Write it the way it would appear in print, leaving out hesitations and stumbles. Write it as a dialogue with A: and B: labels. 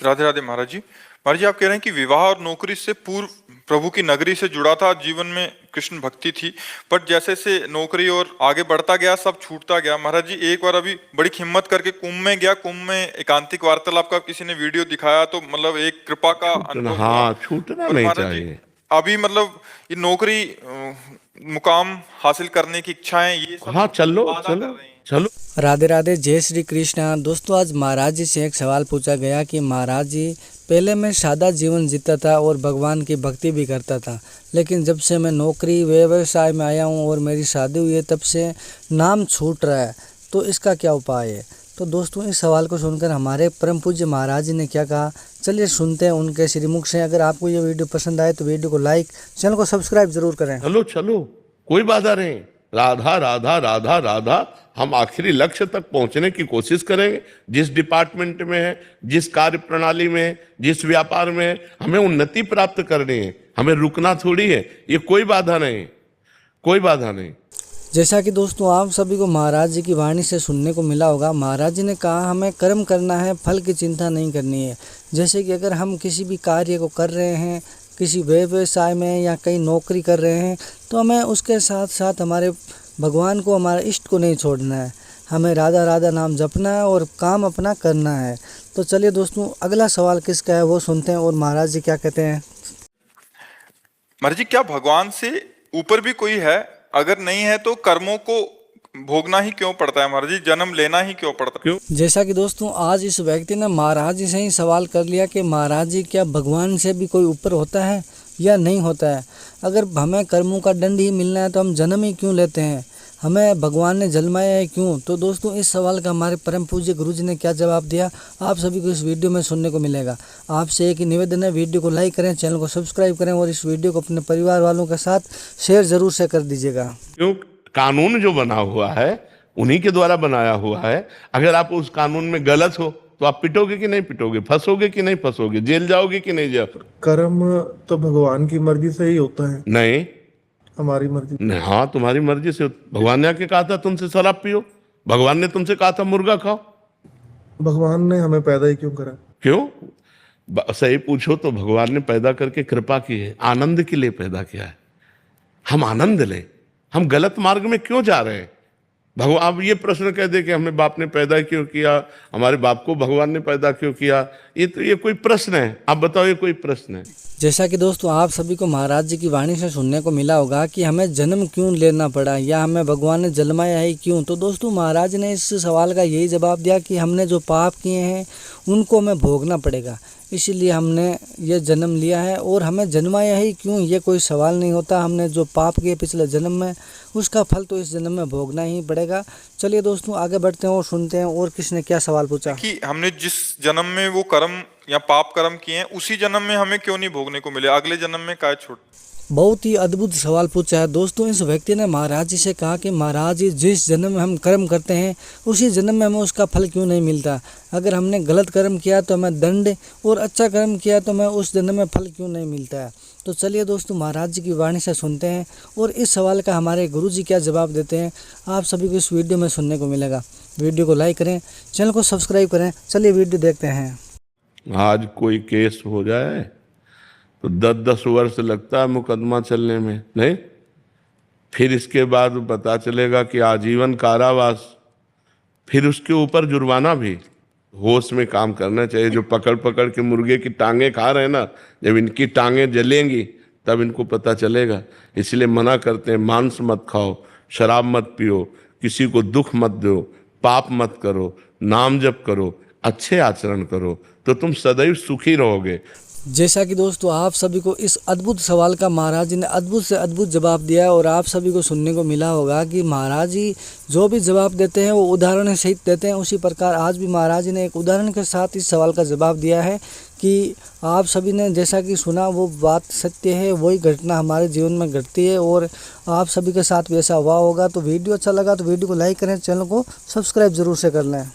A: राधे राधे महाराज जी। महाराज जी, आप कह रहे हैं कि विवाह और नौकरी से पूर्व प्रभु की नगरी से जुड़ा था, जीवन में कृष्ण भक्ति थी, पर जैसे से नौकरी और आगे बढ़ता गया सब छूटता गया। महाराज जी, एक बार अभी बड़ी हिम्मत करके कुंभ में गया, कुंभ में एकांतिक वार्तालाप का किसी ने वीडियो दिखाया, तो मतलब एक कृपा का
B: छूटना,
A: अनुभव हुआ।
B: हाँ, छूटना
A: और
B: नहीं
A: महाराज जी,
B: चाहिए।
A: अभी मतलब ये नौकरी मुकाम हासिल करने की इच्छाएं, ये सब
B: हाँ, चलो
A: बाधा कर
B: चलो
A: रही हैं।
B: चलो।
C: राधे राधे, जय श्री कृष्ण। दोस्तों, आज महाराज जी से एक सवाल पूछा गया कि महाराज जी, पहले मैं सादा जीवन जीता था और भगवान की भक्ति भी करता था, लेकिन जब से मैं नौकरी व्यवसाय में आया हूँ और मेरी शादी हुई है, तब से नाम छूट रहा है, तो इसका क्या उपाय है? तो दोस्तों, इस सवाल को सुनकर हमारे परम पूज्य महाराज जी ने क्या कहा, चलिए सुनते हैं उनके श्रीमुख से। अगर आपको ये वीडियो पसंद आए तो वीडियो को लाइक, चैनल को सब्सक्राइब जरूर करें।
B: चलो चलो, कोई बाधा नहीं। राधा राधा राधा राधा, हम आखिरी लक्ष्य तक पहुंचने की कोशिश करेंगे। जिस डिपार्टमेंट में है, जिस कार्य प्रणाली में है, जिस व्यापार में है, हमें उन्नति प्राप्त करनी है, हमें रुकना थोड़ी है। ये कोई बाधा नहीं, कोई बाधा नहीं।
C: जैसा कि दोस्तों आप सभी को महाराज जी की वाणी से सुनने को मिला होगा, महाराज जी ने कहा हमें कर्म करना है, फल की चिंता नहीं करनी है। जैसे कि अगर हम किसी भी कार्य को कर रहे हैं, किसी व्यवसाय में या कहीं नौकरी कर रहे हैं, तो हमें उसके साथ साथ हमारे भगवान को, हमारे इष्ट को नहीं छोड़ना है। हमें राधा राधा नाम जपना है और काम अपना करना है। तो चलिए दोस्तों, अगला सवाल किसका है वो सुनते हैं और महाराज जी क्या कहते हैं।
A: महाराज जी, क्या भगवान से ऊपर भी कोई है? अगर नहीं है तो कर्मों को भोगना ही क्यों पड़ता है? महाराज जी, जन्म लेना ही क्यों पड़ता है?
B: क्यों?
C: जैसा कि दोस्तों आज इस व्यक्ति ने महाराज जी से ही सवाल कर लिया कि महाराज जी, क्या भगवान से भी कोई ऊपर होता है या नहीं होता है? अगर हमें कर्मों का दंड ही मिलना है तो हम जन्म ही क्यों लेते हैं? हमें भगवान ने जन्माया है क्यों? तो दोस्तों, इस सवाल का हमारे परम पूज्य गुरु जी ने क्या जवाब दिया, आप सभी को इस वीडियो में सुनने को मिलेगा। आपसे एक ही निवेदन है, वीडियो को लाइक करें, चैनल को सब्सक्राइब करें और इस वीडियो को अपने परिवार वालों के साथ शेयर जरूर से कर दीजिएगा।
B: क्यों? कानून जो बना हुआ है उन्हीं के द्वारा बनाया हुआ है। अगर आप उस कानून में गलत हो तो आप पिटोगे कि नहीं पिटोगे, फंसोगे कि नहीं फंसोगे, जेल जाओगे कि नहीं जाओगे?
D: कर्म तो भगवान की मर्जी से ही होता है,
B: नहीं,
D: हमारी मर्जी
B: नहीं। हाँ, तुम्हारी मर्जी से। भगवान ने आके कहा था तुमसे शराब पियो, भगवान ने तुमसे कहा था मुर्गा खाओ।
D: भगवान ने हमें पैदा ही क्यों करा?
B: क्यों? सही पूछो तो भगवान ने पैदा करके कृपा की है, आनंद के लिए पैदा किया है। हम आनंद लें। हम गलत मार्ग में क्यों जा रहे हैं? भगवान अब ये प्रश्न कह दे कि हमें बाप ने पैदा क्यों किया, हमारे बाप को भगवान ने पैदा क्यों किया, ये कोई प्रश्न है? आप बताओ, ये कोई प्रश्न है?
C: जैसा कि दोस्तों आप सभी को महाराज जी की वाणी से सुनने को मिला होगा कि हमें जन्म क्यों लेना पड़ा या हमें भगवान ने जन्माया ही क्यों। तो दोस्तों, महाराज ने इस सवाल का यही जवाब दिया कि हमने जो पाप किए हैं उनको हमें भोगना पड़ेगा, इसीलिए हमने ये जन्म लिया है। और हमें जन्माया ही क्यों, ये कोई सवाल नहीं होता। हमने जो पाप किए पिछले जन्म में, उसका फल तो इस जन्म में भोगना ही पड़ेगा। चलिए दोस्तों, आगे बढ़ते हैं और सुनते हैं और किसने क्या सवाल पूछा।
A: कि हमने जिस जन्म में वो कर्म या पाप कर्म किए हैं, उसी जन्म में हमें क्यों नहीं भोगने को मिले? अगले जन्म में काय छूट?
C: बहुत ही अद्भुत सवाल पूछा है दोस्तों। इस व्यक्ति ने महाराज जी से कहा कि महाराज जी, जिस जन्म में हम कर्म करते हैं उसी जन्म में हमें उसका फल क्यों नहीं मिलता? अगर हमने गलत कर्म किया तो हमें दंड, और अच्छा कर्म किया तो हमें उस जन्म में फल क्यों नहीं मिलता है? तो चलिए दोस्तों, महाराज जी की वाणी से सुनते हैं और इस सवाल का हमारे गुरु जी क्या जवाब देते हैं, आप सभी को इस वीडियो में सुनने को मिलेगा। वीडियो को लाइक करें, चैनल को सब्सक्राइब करें। चलिए वीडियो देखते हैं।
B: आज कोई केस हो जाए तो 10-10 वर्ष लगता है मुकदमा चलने में, नहीं? फिर इसके बाद पता चलेगा कि आजीवन कारावास, फिर उसके ऊपर जुर्माना भी। होश में काम करना चाहिए। जो पकड़ पकड़ के मुर्गे की टांगे खा रहे हैं ना, जब इनकी टांगे जलेंगी तब इनको पता चलेगा। इसलिए मना करते हैं, मांस मत खाओ, शराब मत पियो, किसी को दुख मत दो, पाप मत करो, नाम जप करो, अच्छे आचरण करो, तो तुम सदैव सुखी रहोगे।
C: जैसा कि दोस्तों आप सभी को इस अद्भुत सवाल का महाराज जी ने अद्भुत से अद्भुत जवाब दिया है और आप सभी को सुनने को मिला होगा कि महाराज जी जो भी जवाब देते हैं वो उदाहरण सहित देते हैं। उसी प्रकार आज भी महाराज जी ने एक उदाहरण के साथ इस सवाल का जवाब दिया है कि आप सभी ने जैसा कि सुना वो बात सत्य है, वही घटना हमारे जीवन में घटती है और आप सभी के साथ भी ऐसा हुआ होगा। तो वीडियो अच्छा लगा तो वीडियो को लाइक करें, चैनल को सब्सक्राइब जरूर से कर लें।